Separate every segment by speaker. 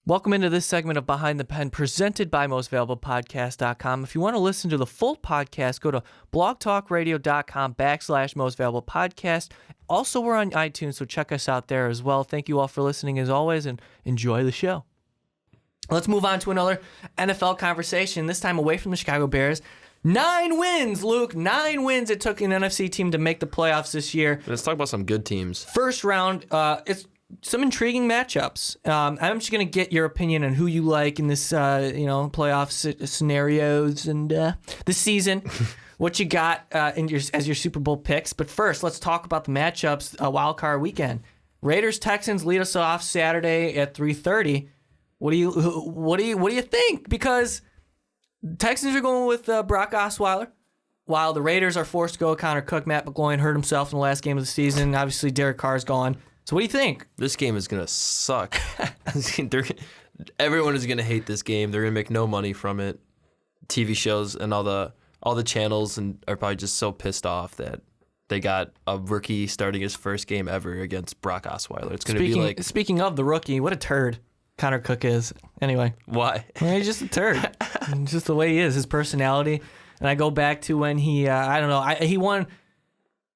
Speaker 1: Welcome into this segment of Behind the Pen presented by mostvaluablepodcast.com. If you want to listen to the full podcast, go to blogtalkradio.com/mostvaluablepodcast. Also, we're on iTunes, so check us out there as well. Thank you all for listening as always, and enjoy the show. Let's move on to another NFL conversation, this time away from the Chicago Bears. 9 wins, Luke. 9 wins it took an NFC team to make the playoffs this year.
Speaker 2: Let's talk about some good teams.
Speaker 1: First round, it's some intriguing matchups. I'm just going to get your opinion on who you like in this, playoff scenarios and this season. What you got as your Super Bowl picks. But first, let's talk about the matchups. Wild card weekend. Raiders Texans lead us off Saturday at 3:30. What do you think? Because Texans are going with Brock Osweiler, while the Raiders are forced to go with Connor Cook. Matt McGloin hurt himself in the last game of the season. Obviously, Derek Carr's gone. So what do you think?
Speaker 2: This game is going to suck. Everyone is going to hate this game. They're going to make no money from it. TV shows and all the channels are probably just so pissed off that they got a rookie starting his first game ever against Brock Osweiler. It's going to be like...
Speaker 1: Speaking of the rookie, what a turd Connor Cook is. Anyway.
Speaker 2: Why?
Speaker 1: He's just a turd. Just the way he is, his personality. And I go back to when he, he won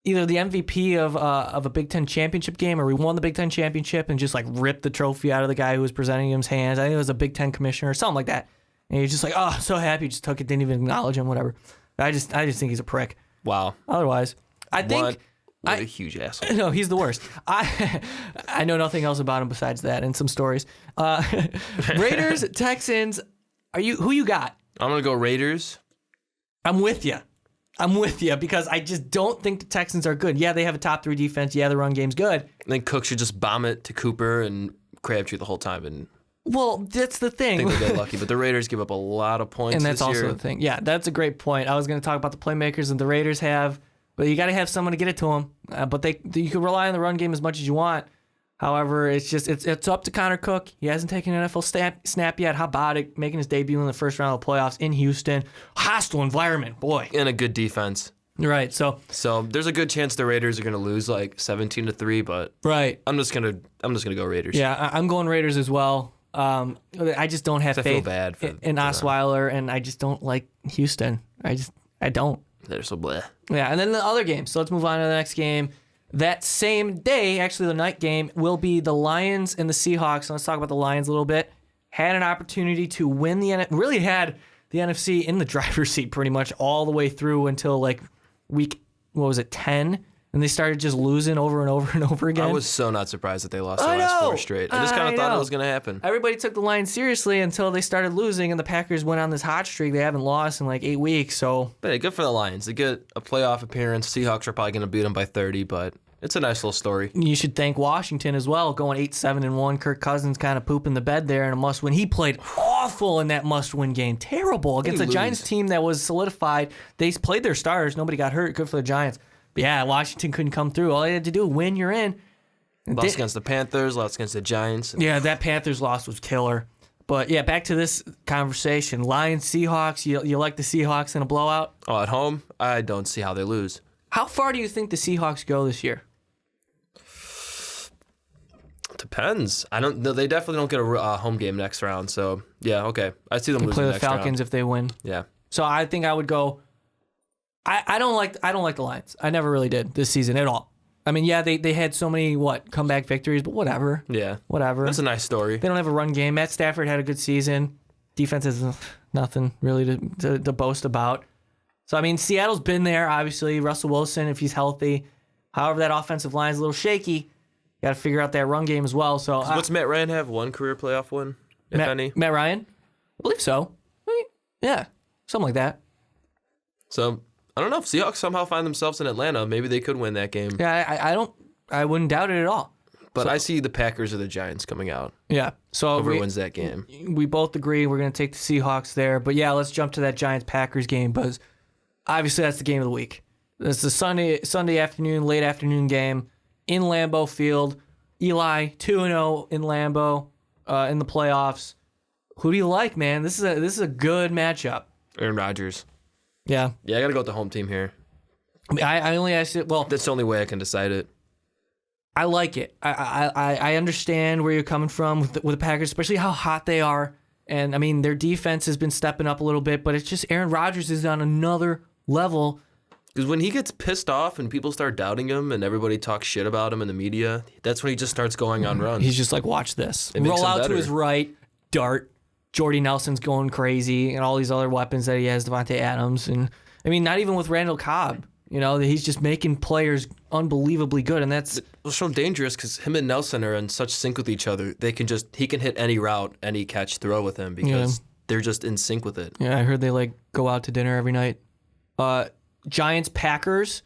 Speaker 1: either the MVP of a Big Ten championship game, or he won the Big Ten championship and just like ripped the trophy out of the guy who was presenting him's hands. I think it was a Big Ten commissioner or something like that. And he's just like, oh, I'm so happy. Just took it, didn't even acknowledge him, whatever. I just think he's a prick.
Speaker 2: Wow.
Speaker 1: Otherwise, I think...
Speaker 2: What a huge asshole.
Speaker 1: No, he's the worst. I know nothing else about him besides that and some stories. Raiders, Texans, who you got?
Speaker 2: I'm going to go Raiders.
Speaker 1: I'm with you because I just don't think the Texans are good. Yeah, they have a top 3 defense. Yeah, the run game's good.
Speaker 2: And then Cook should just bomb it to Cooper and Crabtree the whole time.
Speaker 1: Well, that's the thing.
Speaker 2: I think they get lucky, but the Raiders give up a lot of points
Speaker 1: and that's
Speaker 2: this
Speaker 1: also
Speaker 2: year.
Speaker 1: the thing. Yeah, that's a great point. I was going to talk about the playmakers that the Raiders have, but you got to have someone to get it to them. But you can rely on the run game as much as you want. However, it's up to Connor Cook. He hasn't taken an NFL snap yet. How about it? Making his debut in the first round of the playoffs in Houston. Hostile environment, boy.
Speaker 2: And a good defense.
Speaker 1: Right. So
Speaker 2: there's a good chance the Raiders are going to lose like 17-3, but
Speaker 1: right.
Speaker 2: I'm just gonna go Raiders.
Speaker 1: Yeah, I'm going Raiders as well. I just don't have faith
Speaker 2: feel bad
Speaker 1: in Osweiler, and I just don't like Houston. I don't.
Speaker 2: They're so bleh.
Speaker 1: Yeah, and then the other game. So let's move on to the next game. That same day, actually the night game, will be the Lions and the Seahawks. So let's talk about the Lions a little bit. Had an opportunity to win really had the NFC in the driver's seat pretty much all the way through until like week, 10? And they started just losing over and over and over again.
Speaker 2: I was so not surprised that they lost their last 4 straight. I just kind of thought it was going to happen.
Speaker 1: Everybody took the Lions seriously until they started losing, and the Packers went on this hot streak. They haven't lost in like 8 weeks. So,
Speaker 2: but hey, good for the Lions. They get a playoff appearance. Seahawks are probably going to beat them by 30, but it's a nice little story.
Speaker 1: You should thank Washington as well, going 8-7-1. Kirk Cousins kind of pooping the bed there in a must-win. He played awful in that must-win game. Terrible against a Giants team that was solidified. They played their starters. Nobody got hurt. Good for the Giants. But yeah, Washington couldn't come through. All they had to do, win, you're in.
Speaker 2: Lost against the Panthers, lost against the Giants.
Speaker 1: Yeah, that Panthers loss was killer. But yeah, back to this conversation. Lions, Seahawks, you like the Seahawks in a blowout?
Speaker 2: Oh, at home? I don't see how they lose.
Speaker 1: How far do you think the Seahawks go this year?
Speaker 2: Depends. I don't. They definitely don't get a home game next round. So yeah, okay. I see them losing
Speaker 1: play the
Speaker 2: next
Speaker 1: Falcons
Speaker 2: round.
Speaker 1: if they win.
Speaker 2: Yeah.
Speaker 1: So I think I would go. I don't like the Lions. I never really did this season at all. I mean, yeah, they had so many comeback victories, but whatever.
Speaker 2: Yeah.
Speaker 1: Whatever.
Speaker 2: That's a nice story.
Speaker 1: They don't have a run game. Matt Stafford had a good season. Defense has nothing really to boast about. So I mean, Seattle's been there. Obviously, Russell Wilson if he's healthy. However, that offensive line is a little shaky. Got to figure out that run game as well. So
Speaker 2: what's Matt Ryan have? 1 career playoff win, if any?
Speaker 1: Matt Ryan? I believe so. Yeah, something like that.
Speaker 2: So I don't know if Seahawks somehow find themselves in Atlanta. Maybe they could win that game.
Speaker 1: Yeah, I wouldn't doubt it at all.
Speaker 2: But I see the Packers or the Giants coming out.
Speaker 1: Yeah. So
Speaker 2: whoever wins that game.
Speaker 1: We both agree we're going to take the Seahawks there. But yeah, let's jump to that Giants-Packers game because obviously that's the game of the week. It's the Sunday afternoon, late afternoon game in Lambeau Field. Eli 2-0 in Lambeau in the playoffs. Who do you like, man? This is a good matchup.
Speaker 2: Aaron Rodgers.
Speaker 1: Yeah.
Speaker 2: Yeah, I got to go with the home team here.
Speaker 1: I only asked it. Well,
Speaker 2: that's the only way I can decide it.
Speaker 1: I like it. I understand where you're coming from with the Packers, especially how hot they are. And, I mean, their defense has been stepping up a little bit, but it's just Aaron Rodgers is on another level.
Speaker 2: Because when he gets pissed off and people start doubting him and everybody talks shit about him in the media, that's when he just starts going on runs.
Speaker 1: He's just like, watch this.
Speaker 2: It makes
Speaker 1: Roll
Speaker 2: him
Speaker 1: out to
Speaker 2: better.
Speaker 1: his right, dart. Jordy Nelson's going crazy, and all these other weapons that he has, Devontae Adams. And, I mean, not even with Randall Cobb. He's just making players unbelievably good, and that's...
Speaker 2: It's so dangerous because him and Nelson are in such sync with each other. He can hit any route, any catch, throw with him because they're just in sync with it.
Speaker 1: Yeah, I heard they go out to dinner every night. Giants, Packers.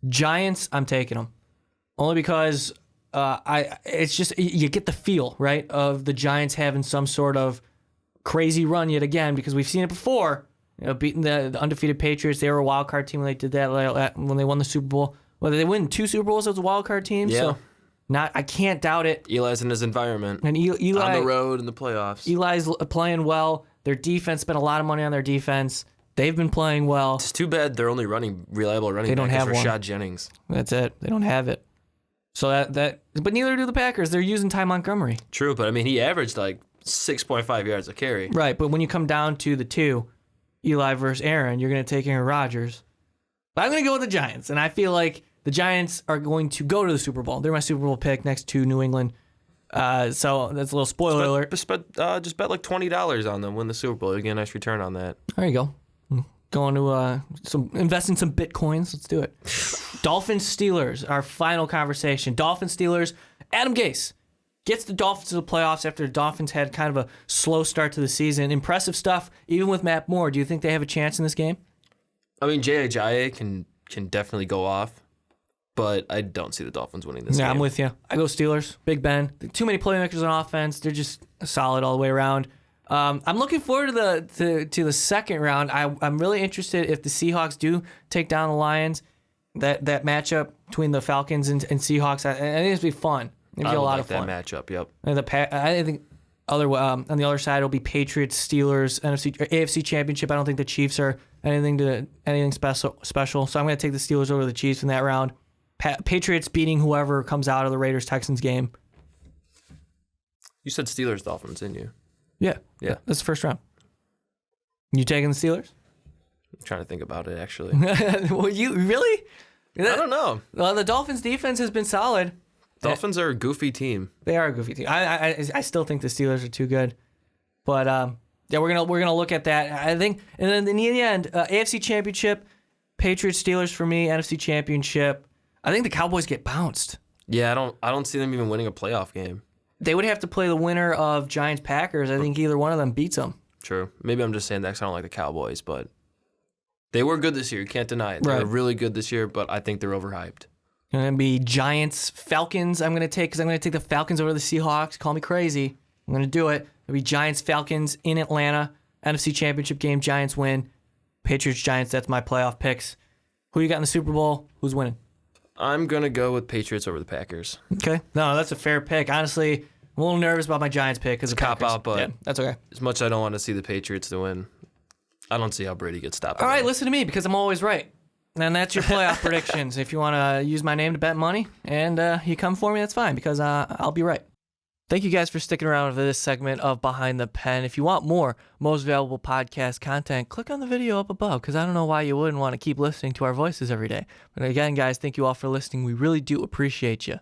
Speaker 1: Giants, I'm taking them. Only because it's just, you get the feel, right, of the Giants having some sort of crazy run yet again, because we've seen it before. Beating the undefeated Patriots. They were a wild card team when they did that when they won the Super Bowl. Well, they win 2 Super Bowls as a wild card team.
Speaker 2: Yeah.
Speaker 1: So I can't doubt it.
Speaker 2: Eli's in his environment.
Speaker 1: And Eli
Speaker 2: on the road in the playoffs.
Speaker 1: Eli's playing well. Their defense spent a lot of money on their defense. They've been playing well.
Speaker 2: It's too bad they're only reliable running
Speaker 1: They don't
Speaker 2: back
Speaker 1: have
Speaker 2: is
Speaker 1: one.
Speaker 2: Rashad Jennings.
Speaker 1: That's it. They don't have it. So but neither do the Packers. They're using Ty Montgomery.
Speaker 2: True, but I mean he averaged like 6.5 yards a carry.
Speaker 1: Right, but when you come down to the two, Eli versus Aaron, you're going to take Aaron Rodgers. But I'm going to go with the Giants, and I feel like the Giants are going to go to the Super Bowl. They're my Super Bowl pick next to New England. So that's a little spoiler alert.
Speaker 2: Just bet like $20 on them, win the Super Bowl. You get a nice return on that.
Speaker 1: There you go. Going to invest in some Bitcoins. Let's do it. Dolphins Steelers, our final conversation. Dolphins Steelers. Adam Gase gets the Dolphins to the playoffs after the Dolphins had kind of a slow start to the season. Impressive stuff, even with Matt Moore. Do you think they have a chance in this game?
Speaker 2: I mean, Jay Ajayi can definitely go off, but I don't see the Dolphins winning this game.
Speaker 1: Yeah, I'm with you. I go Steelers. Big Ben. Too many playmakers on offense. They're just solid all the way around. I'm looking forward to the second round. I'm really interested if the Seahawks do take down the Lions. That matchup between the Falcons and Seahawks, I think it's be fun. It'd be a lot of fun.
Speaker 2: That matchup, yep.
Speaker 1: And I think on the other side it'll be Patriots, Steelers, AFC Championship. I don't think the Chiefs are anything special. So I'm going to take the Steelers over the Chiefs in that round. Patriots beating whoever comes out of the Raiders Texans game.
Speaker 2: You said Steelers Dolphins, didn't you?
Speaker 1: Yeah. That's the first round. You taking the Steelers?
Speaker 2: I'm trying to think about it actually.
Speaker 1: Well, you really?
Speaker 2: I don't know.
Speaker 1: Well, the Dolphins defense has been solid.
Speaker 2: Dolphins are a goofy team.
Speaker 1: They are a goofy team. I still think the Steelers are too good, but we're gonna look at that. I think, and then in the end, AFC Championship, Patriots Steelers for me. NFC Championship, I think the Cowboys get bounced.
Speaker 2: Yeah, I don't see them even winning a playoff game.
Speaker 1: They would have to play the winner of Giants Packers. I think either one of them beats them.
Speaker 2: True. Maybe I'm just saying that 'cause I don't like the Cowboys, but they were good this year. You can't deny it. They were really good this year, but I think they're overhyped.
Speaker 1: It's going to be Giants, Falcons. I'm going to take the Falcons over the Seahawks. Call me crazy. I'm going to do it. It'll be Giants, Falcons in Atlanta. NFC Championship game. Giants win. Patriots, Giants. That's my playoff picks. Who you got in the Super Bowl? Who's winning?
Speaker 2: I'm going to go with Patriots over the Packers.
Speaker 1: Okay. No, that's a fair pick. Honestly, I'm a little nervous about my Giants pick because
Speaker 2: It's a cop-out, but
Speaker 1: yeah, that's okay.
Speaker 2: as much as I don't want to see the Patriots to win, I don't see how Brady gets stopped.
Speaker 1: All right, listen to me because I'm always right. And that's your playoff predictions. If you want to use my name to bet money and you come for me, that's fine because I'll be right. Thank you guys for sticking around for this segment of Behind the Pen. If you want more Most Valuable Podcast content, click on the video up above because I don't know why you wouldn't want to keep listening to our voices every day. But again, guys, thank you all for listening. We really do appreciate you.